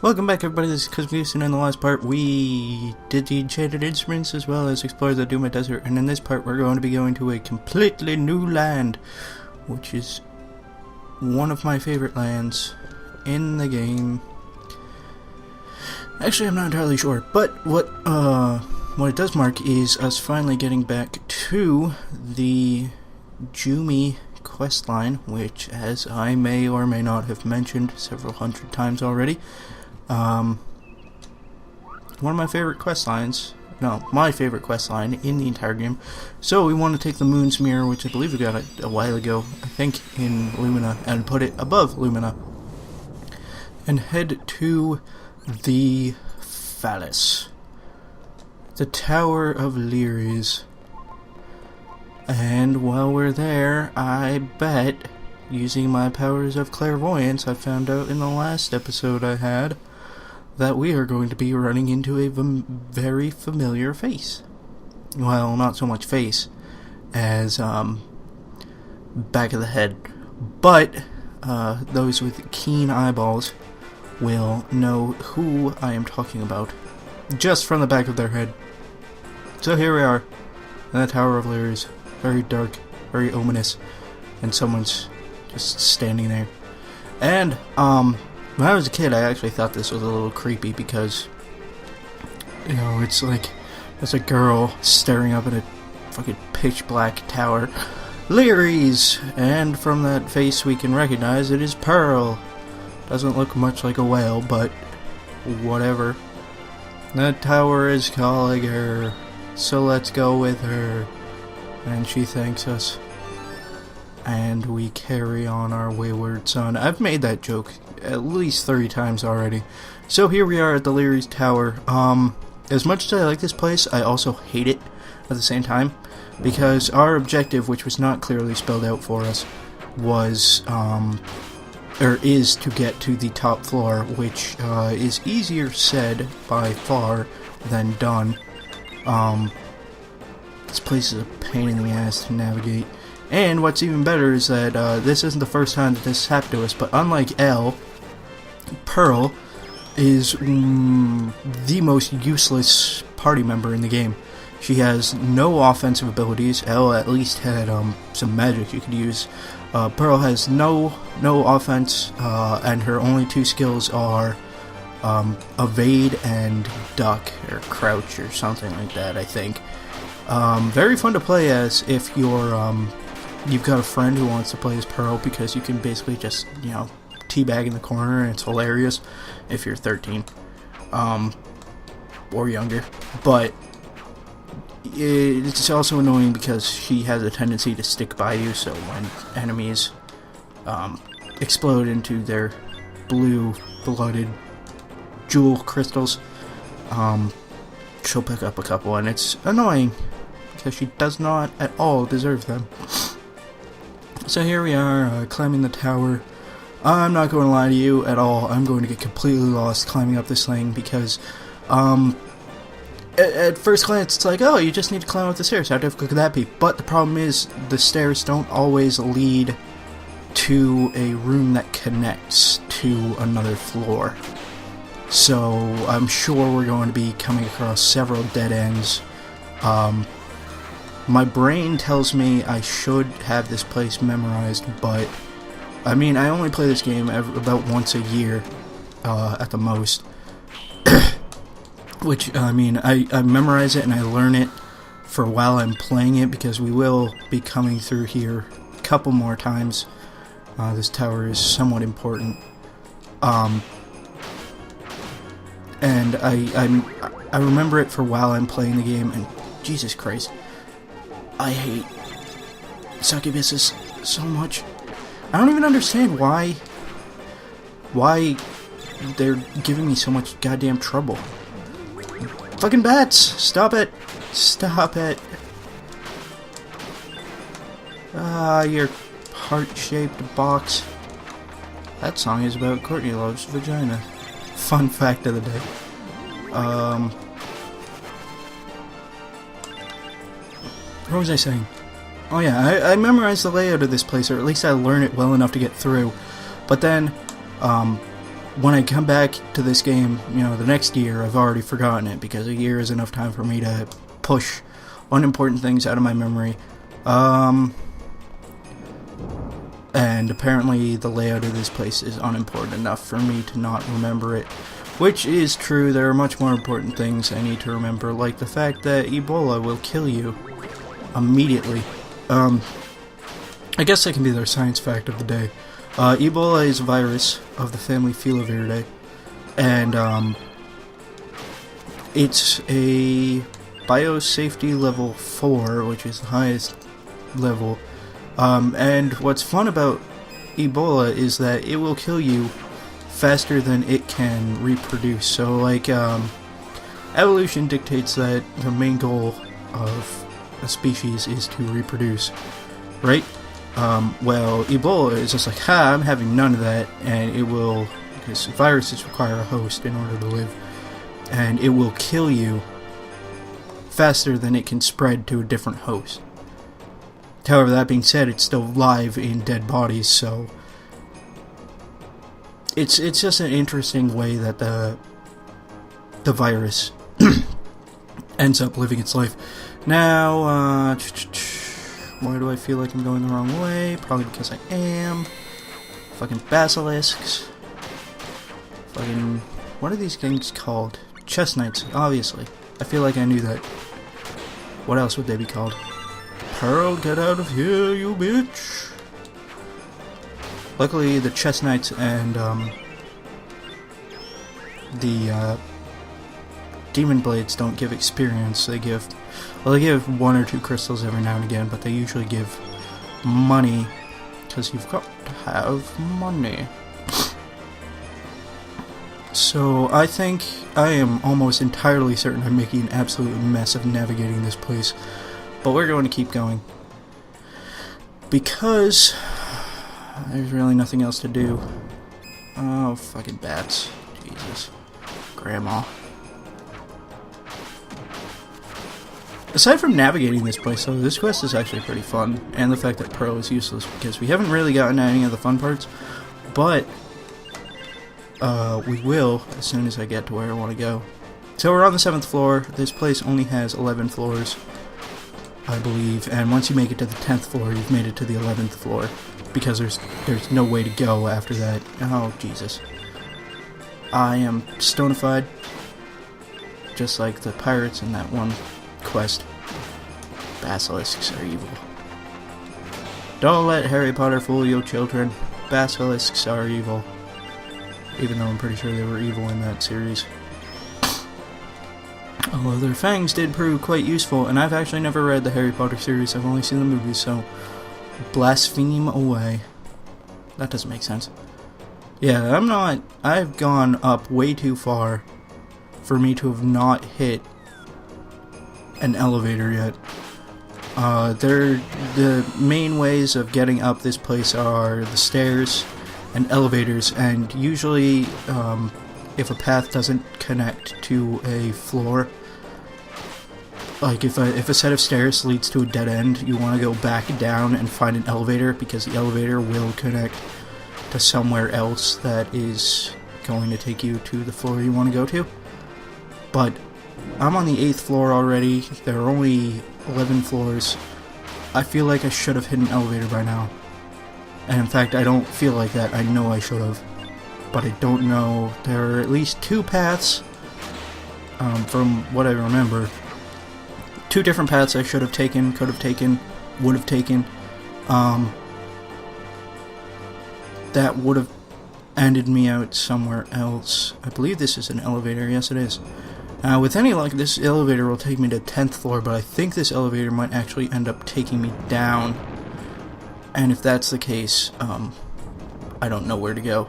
Welcome back, everybody. This is Cosmoose, and in the last part we did the enchanted instruments as well as explore the Dooma Desert, and in this part we're going to be going to a completely new land, which is one of my favorite lands in the game. Actually, I'm not entirely sure, but what it does mark is us finally getting back to the Jumi questline, which, as I may or may not have mentioned several hundred times already, one of my favorite quest lines. No, my favorite quest line in the entire game. So we want to take the Moon's Mirror, which I believe we got a while ago, I think in Lumina, and put it above Lumina, and head to the Phallus, the Tower of Leerys. And while we're there, I bet, using my powers of clairvoyance I found out in the last episode I had, that we are going to be running into a very familiar face. Well, not so much face as back of the head, but those with keen eyeballs will know who I am talking about just from the back of their head. So here we are in the Tower of Leerys. Very dark, very ominous, and someone's just standing there. And when I was a kid, I actually thought this was a little creepy because, you know, it's like there's a girl staring up at a fucking pitch black tower. Leerys! And from that face we can recognize it is Pearl. Doesn't look much like a whale, but whatever. That tower is calling her, so let's go with her. And she thanks us. And we carry on our wayward son. I've made that joke at least 30 times already. So here we are at the Leerys Tower. As much as I like this place, I also hate it at the same time. Because our objective, which was not clearly spelled out for us, was, is to get to the top floor, which is easier said by far than done. This place is a pain in the ass to navigate. And what's even better is that this isn't the first time that this happened to us, but unlike Elle, Pearl is the most useless party member in the game. She has no offensive abilities. Elle at least had some magic you could use. Pearl has no offense, and her only two skills are evade and duck, or crouch, or something like that, I think. Very fun to play as if you've got a friend who wants to play as Pearl, because you can basically just, you know, teabag in the corner, and it's hilarious if you're 13, or younger. But it's also annoying because she has a tendency to stick by you, so when enemies explode into their blue-blooded jewel crystals, she'll pick up a couple, and it's annoying because she does not at all deserve them. So here we are, climbing the tower. I'm not going to lie to you at all. I'm going to get completely lost climbing up this thing because, at first glance, it's like, oh, you just need to climb up the stairs. How difficult could that be? But the problem is, the stairs don't always lead to a room that connects to another floor. So I'm sure we're going to be coming across several dead ends. My brain tells me I should have this place memorized, but I mean, I only play this game about once a year, at the most. Which, I mean, I memorize it and I learn it for while I'm playing it, because we will be coming through here a couple more times. This tower is somewhat important. And I remember it for while I'm playing the game, and Jesus Christ, I hate succubuses so much. I don't even understand why they're giving me so much goddamn trouble. Fucking bats! Stop it! Stop it! Ah, your heart-shaped box. That song is about Courtney Love's vagina. Fun fact of the day. What was I saying? Oh yeah, I memorized the layout of this place, or at least I learned it well enough to get through. But then, when I come back to this game, you know, the next year, I've already forgotten it, because a year is enough time for me to push unimportant things out of my memory. And apparently the layout of this place is unimportant enough for me to not remember it. Which is true, there are much more important things I need to remember, like the fact that Ebola will kill you immediately. I guess that can be their science fact of the day. Ebola is a virus of the family Filoviridae, and it's a biosafety level 4, which is the highest level. And what's fun about Ebola is that it will kill you faster than it can reproduce. So, like, evolution dictates that the main goal of a species is to reproduce, right? Well, Ebola is just like, ha, I'm having none of that, and it will, because viruses require a host in order to live, and it will kill you faster than it can spread to a different host. However, that being said, it's still live in dead bodies, so it's just an interesting way that the virus ends up living its life. Now, why do I feel like I'm going the wrong way? Probably because I am. Fucking basilisks. Fucking, what are these things called? Chestnuts, obviously. I feel like I knew that. What else would they be called? Pearl, get out of here, you bitch! Luckily, the chestnuts and, the, demon blades don't give experience. They give, well, they give 1 or 2 crystals every now and again, but they usually give money, because you've got to have money. So, I think, I am almost entirely certain I'm making an absolute mess of navigating this place. But we're going to keep going, because there's really nothing else to do. Oh, fucking bats. Jesus. Grandma. Aside from navigating this place, though, this quest is actually pretty fun, and the fact that Pearl is useless, because we haven't really gotten to any of the fun parts, but we will as soon as I get to where I want to go. So we're on the 7th floor. This place only has 11 floors. I believe, and once you make it to the 10th floor, you've made it to the 11th floor, because there's no way to go after that. Oh, Jesus. I am stonified, just like the pirates in that one quest. Basilisks are evil. Don't let Harry Potter fool you, children. Basilisks are evil. Even though I'm pretty sure they were evil in that series. Although their fangs did prove quite useful, and I've actually never read the Harry Potter series, I've only seen the movies, so blaspheme away. That doesn't make sense. Yeah, I've gone up way too far for me to have not hit an elevator yet. The main ways of getting up this place are the stairs and elevators, and usually, if a path doesn't connect to a floor, like if a set of stairs leads to a dead end, you want to go back down and find an elevator, because the elevator will connect to somewhere else that is going to take you to the floor you want to go to. But I'm on the 8th floor already. There are only 11 floors. I feel like I should have hit an elevator by now. And in fact, I don't feel like that. I know I should have. But I don't know. There are at least 2 paths, from what I remember. 2 different paths I should have taken, could have taken, would have taken. That would have ended me out somewhere else. I believe this is an elevator. Yes, it is. With any luck, this elevator will take me to 10th floor, but I think this elevator might actually end up taking me down. And if that's the case, I don't know where to go.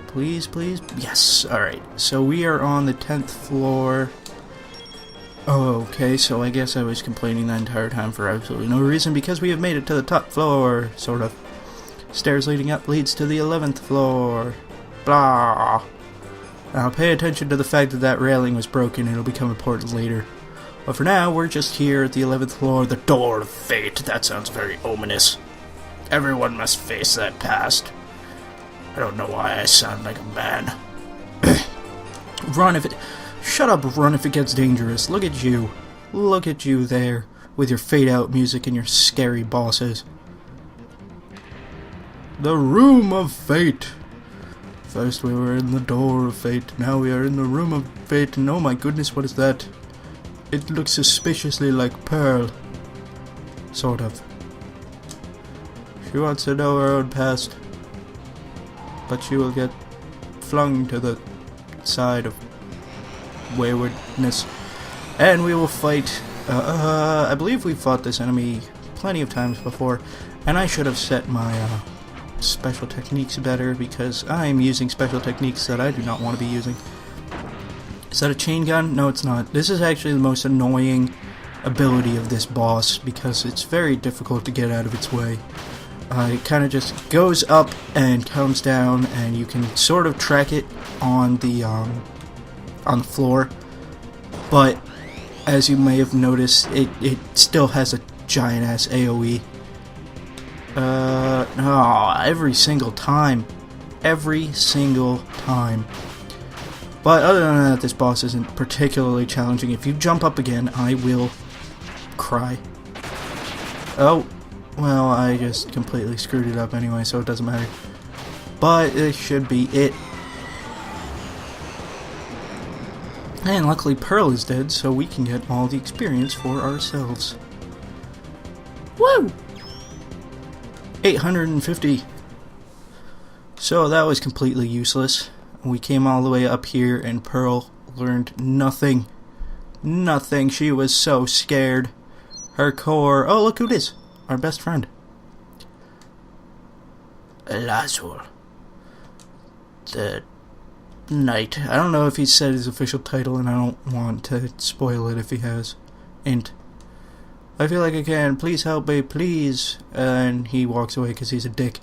Please, please. Yes. Alright. So we are on the 10th floor. Oh, okay. So I guess I was complaining the entire time for absolutely no reason, because we have made it to the top floor, sort of. Stairs leading up leads to the 11th floor. Blah. Now pay attention to the fact that that railing was broken. It'll become important later. But for now, we're just here at the 11th floor. The door of fate. That sounds very ominous. Everyone must face that past. I don't know why I sound like a man. Run if it... Shut up, run if it gets dangerous. Look at you. Look at you there, with your fade-out music and your scary bosses. The Room of Fate. First we were in the Door of Fate, now we are in the Room of Fate, and oh my goodness, what is that? It looks suspiciously like Pearl. Sort of. She wants to know her own past, but she will get flung to the side of waywardness. And we will fight, I believe we've fought this enemy plenty of times before, and I should have set my special techniques better, because I'm using special techniques that I do not want to be using. Is that a chain gun? No, it's not. This is actually the most annoying ability of this boss, because it's very difficult to get out of its way. It kind of just goes up and comes down, and you can sort of track it on the floor, but as you may have noticed, it still has a giant ass AoE. No, every single time. Every single time. But other than that, this boss isn't particularly challenging. If you jump up again, I will cry. Oh, well, I just completely screwed it up anyway, so it doesn't matter. But this should be it. And luckily Pearl is dead, so we can get all the experience for ourselves. Woo! 850. So that was completely useless. We came all the way up here and Pearl learned nothing. Nothing. She was so scared. Her core... Oh, look who it is. Our best friend. Lazul. The Knight. I don't know if he said his official title, and I don't want to spoil it if he has. Int. I feel like I can. Please help me, please. And he walks away because he's a dick.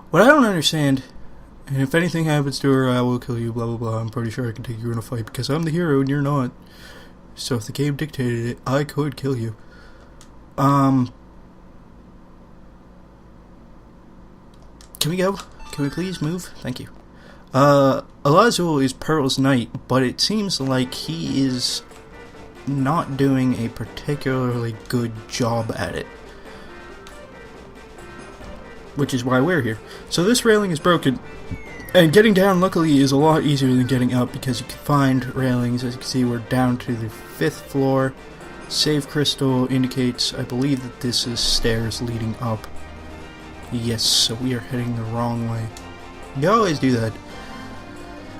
What I don't understand, and if anything happens to her, I will kill you, blah blah blah. I'm pretty sure I can take you in a fight because I'm the hero and you're not. So if the game dictated it, I could kill you. Can we go? Can we please move? Thank you. Alazul is Pearl's knight, but it seems like he is not doing a particularly good job at it. Which is why we're here. So this railing is broken, and getting down luckily is a lot easier than getting up because you can find railings. As you can see, we're down to the 5th floor. Save crystal indicates, I believe, that this is stairs leading up. Yes, so we are heading the wrong way. You always do that.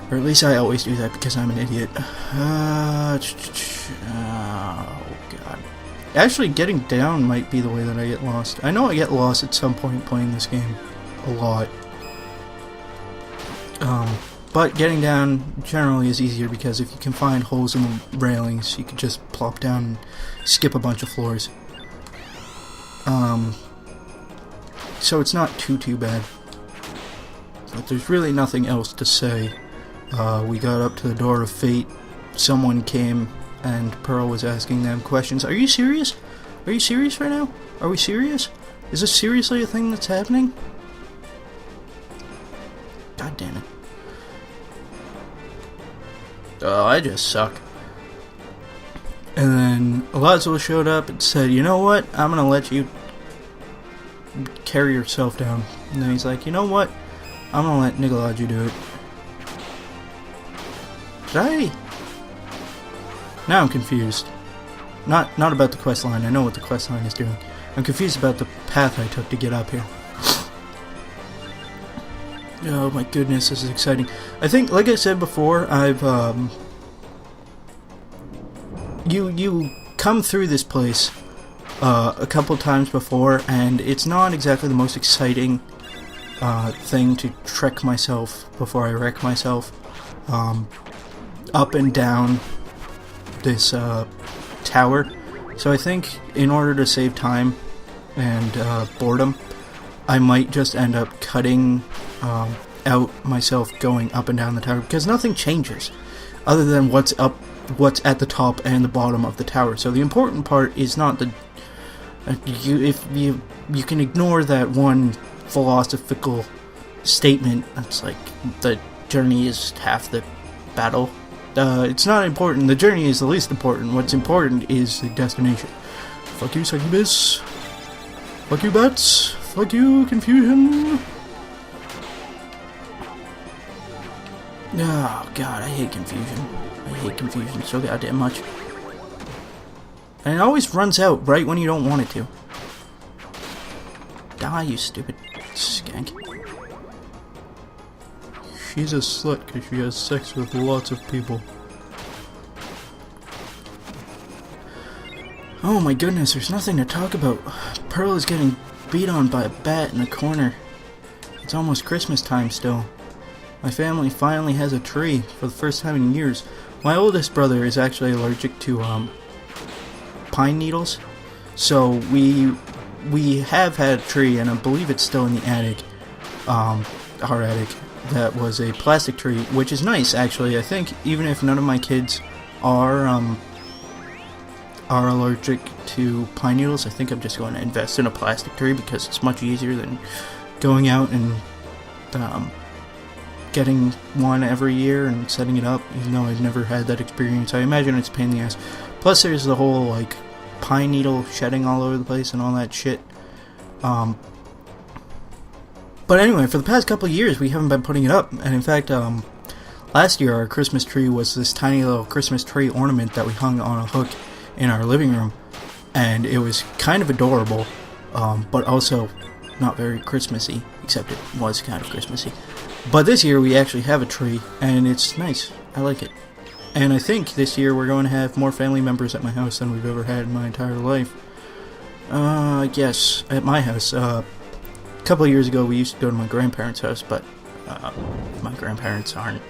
Or at least I always do that because I'm an idiot. Oh, God. Actually, getting down might be the way that I get lost. I know I get lost at some point playing this game. A lot. But getting down generally is easier because if you can find holes in the railings, you can just plop down and skip a bunch of floors. So it's not too bad. But there's really nothing else to say. We got up to the Door of Fate. Someone came and Pearl was asking them questions. Are you serious? Are you serious right now? Are we serious? Is this seriously a thing that's happening? God damn it. Oh, I just suck. And then Alazul showed up and said, you know what? I'm gonna let you carry yourself down. And then he's like, you know what? I'm gonna let Nicolaju do it. Did I? Now I'm confused. Not about the quest line. I know what the quest line is doing. I'm confused about the path I took to get up here. Oh my goodness, this is exciting. I think, like I said before, I've you come through this place a couple times before, and it's not exactly the most exciting thing to trek myself before I wreck myself. Up and down this tower. So I think in order to save time and boredom, I might just end up cutting out myself going up and down the tower, because nothing changes other than what's at the top and the bottom of the tower. So the important part is not You can ignore that one philosophical statement that's like the journey is half the battle. It's not important. The journey is the least important. What's important is the destination. Fuck you, succubus. Fuck you, bats. Fuck you, confusion. Oh god, I hate confusion. I hate confusion so goddamn much. And it always runs out right when you don't want it to. Die, you stupid skank. She's a slut because she has sex with lots of people. Oh my goodness, there's nothing to talk about. Pearl is getting beat on by a bat in the corner. It's almost Christmas time still. My family finally has a tree for the first time in years. My oldest brother is actually allergic to pine needles. So we have had a tree, and I believe it's still in the attic. Our attic. That was a plastic tree, which is nice actually. I think even if none of my kids are allergic to pine needles, I think I'm just going to invest in a plastic tree because it's much easier than going out and getting one every year and setting it up, even though I've never had that experience. I imagine it's a pain in the ass. Plus there's the whole like pine needle shedding all over the place and all that shit. But anyway, for the past couple of years, we haven't been putting it up. And in fact, last year our Christmas tree was this tiny little Christmas tree ornament that we hung on a hook in our living room. And it was kind of adorable, but also not very Christmassy, except it was kind of Christmassy. But this year we actually have a tree, and it's nice. I like it. And I think this year we're going to have more family members at my house than we've ever had in my entire life. Yes, at my house. A couple of years ago we used to go to my grandparents' house, but my grandparents aren't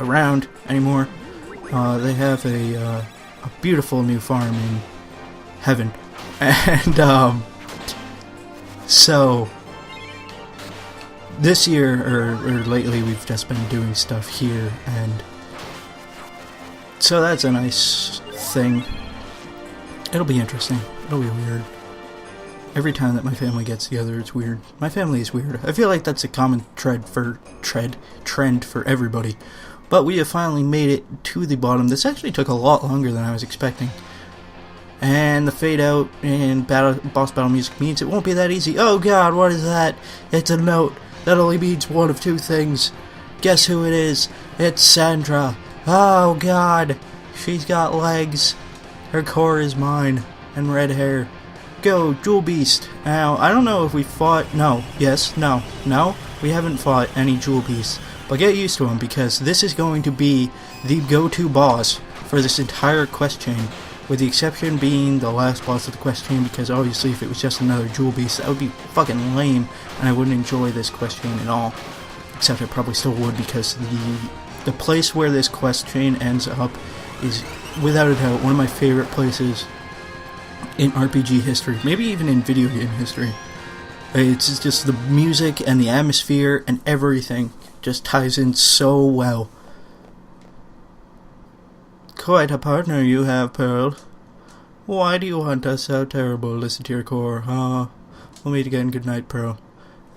around anymore. They have a beautiful new farm in heaven. And so this year, or lately, we've just been doing stuff here, and so that's a nice thing. It'll be interesting. It'll be weird. Every time that my family gets together, it's weird. My family is weird. I feel like that's a common trend for everybody. But we have finally made it to the bottom. This actually took a lot longer than I was expecting. And the fade out and boss battle music means it won't be that easy. Oh god, what is that? It's a note that only means one of two things. Guess who it is? It's Sandra. Oh god, she's got legs. Her core is mine. And red hair. Go, Jewel Beast. Now, I don't know if we fought... No. Yes. No. No. We haven't fought any Jewel Beasts. But get used to them, because this is going to be the go-to boss for this entire quest chain. With the exception being the last boss of the quest chain, because obviously if it was just another Jewel Beast, that would be fucking lame, and I wouldn't enjoy this quest chain at all. Except I probably still would, because the place where this quest chain ends up is, without a doubt, one of my favorite places in RPG history. Maybe even in video game history. It's just the music and the atmosphere and everything just ties in so well. Quite a partner you have, Pearl. Why do you want us so terrible? Listen to your core, huh? We'll meet again. Good night, Pearl.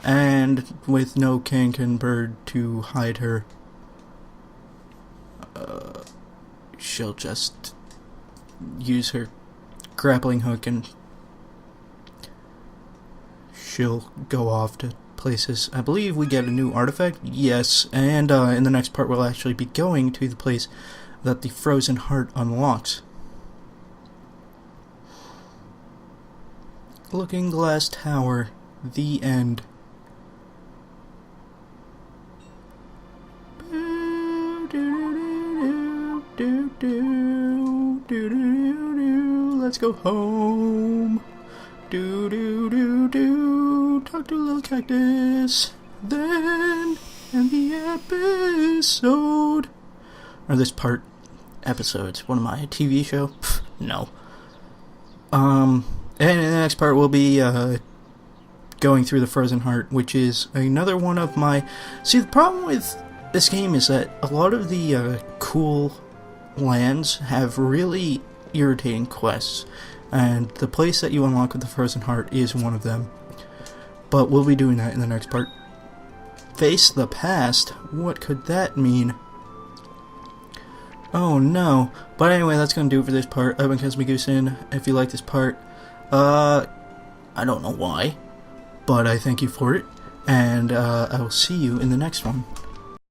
And with no cancan bird to hide her, she'll just use her grappling hook and she'll go off to places. I believe we get a new artifact. Yes, and in the next part we'll actually be going to the place that the Frozen Heart unlocks. Looking Glass Tower, the end. Let's go home. Talk to a little cactus. Then end the episode. Or this part episodes. One of my TV show? Pff, no. And in the next part we'll be going through the Frozen Heart, which is another one of my... See, the problem with this game is that a lot of the cool lands have really irritating quests. and the place that you unlock with the frozen heart is one of them. But we'll be doing that in the next part. Face the past? What could that mean? Oh no. But anyway, that's going to do it for this part. I've been Kesmigoosin. If you like this part, I don't know why, but I thank you for it, and I will see you in the next one.